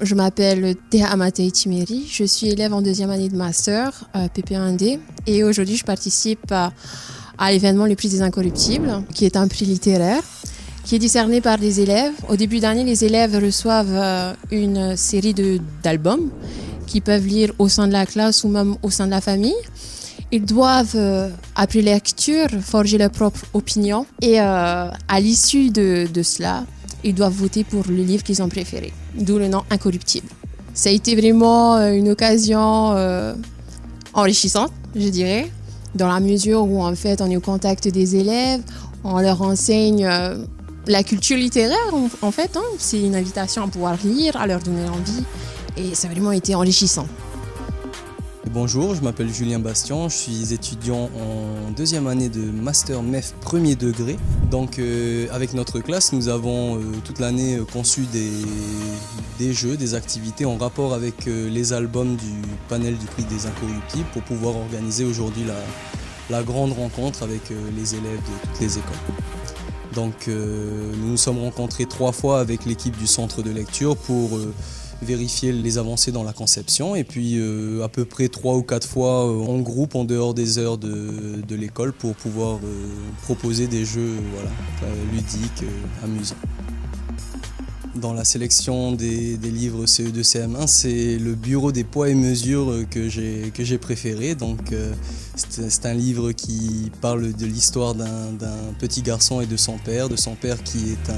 Je m'appelle Théa Amatei Timeri, je suis élève en deuxième année de master PP1D et aujourd'hui je participe à l'événement Le Prix des Incorruptibles qui est un prix littéraire qui est décerné par les élèves. Au début d'année, les élèves reçoivent une série d'albums qu'ils peuvent lire au sein de la classe ou même au sein de la famille. Ils doivent, après lecture, forger leur propre opinion et à l'issue de cela, ils doivent voter pour le livre qu'ils ont préféré, d'où le nom Incorruptible. Ça a été vraiment une occasion enrichissante, je dirais, dans la mesure où en fait on est au contact des élèves, on leur enseigne la culture littéraire en fait, hein. C'est une invitation à pouvoir lire, à leur donner envie et ça a vraiment été enrichissant. Bonjour, je m'appelle Julien Bastien, je suis étudiant en deuxième année de Master MEF premier degré. Donc avec notre classe, nous avons toute l'année conçu des jeux, des activités en rapport avec les albums du panel du prix des Incorruptibles pour pouvoir organiser aujourd'hui la grande rencontre avec les élèves de toutes les écoles. Donc nous nous sommes rencontrés 3 fois avec l'équipe du centre de lecture pour vérifier les avancées dans la conception et puis à peu près 3 ou 4 fois en groupe en dehors des heures de l'école pour pouvoir proposer des jeux ludiques, amusants. Dans la sélection des livres CE2 CM1, c'est le bureau des poids et mesures que j'ai préféré. Donc c'est un livre qui parle de l'histoire d'un petit garçon et de son père qui est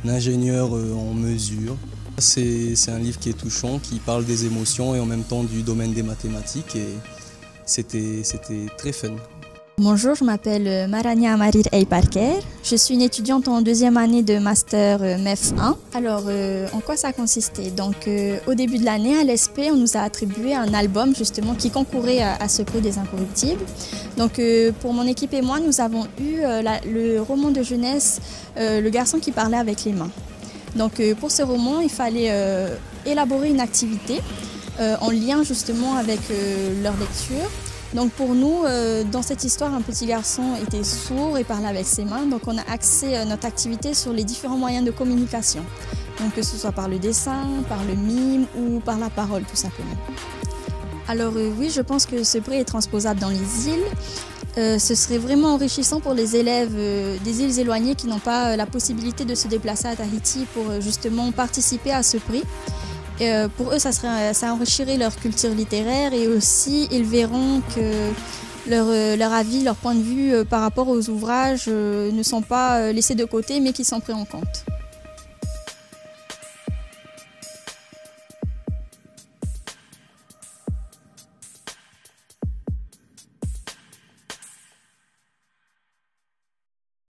un ingénieur en mesure. C'est un livre qui est touchant, qui parle des émotions et en même temps du domaine des mathématiques et c'était très fun. Bonjour, je m'appelle Marania Amarir Eyparker. Je suis une étudiante en deuxième année de Master MEF 1. Alors, en quoi ça consistait? Donc, au début de l'année, à l'ESP, on nous a attribué un album justement qui concourait à ce prix des Incorruptibles. Donc, pour mon équipe et moi, nous avons eu le roman de jeunesse Le garçon qui parlait avec les mains. Donc pour ce roman, il fallait élaborer une activité en lien justement avec leur lecture. Donc pour nous, dans cette histoire, un petit garçon était sourd et parlait avec ses mains. Donc on a axé notre activité sur les différents moyens de communication. Donc que ce soit par le dessin, par le mime ou par la parole tout simplement. Alors oui, je pense que ce prix est transposable dans les îles. Ce serait vraiment enrichissant pour les élèves des îles éloignées qui n'ont pas la possibilité de se déplacer à Tahiti pour justement participer à ce prix. Pour eux, ça enrichirait leur culture littéraire et aussi ils verront que leur avis, leur point de vue par rapport aux ouvrages ne sont pas laissés de côté mais qui sont pris en compte.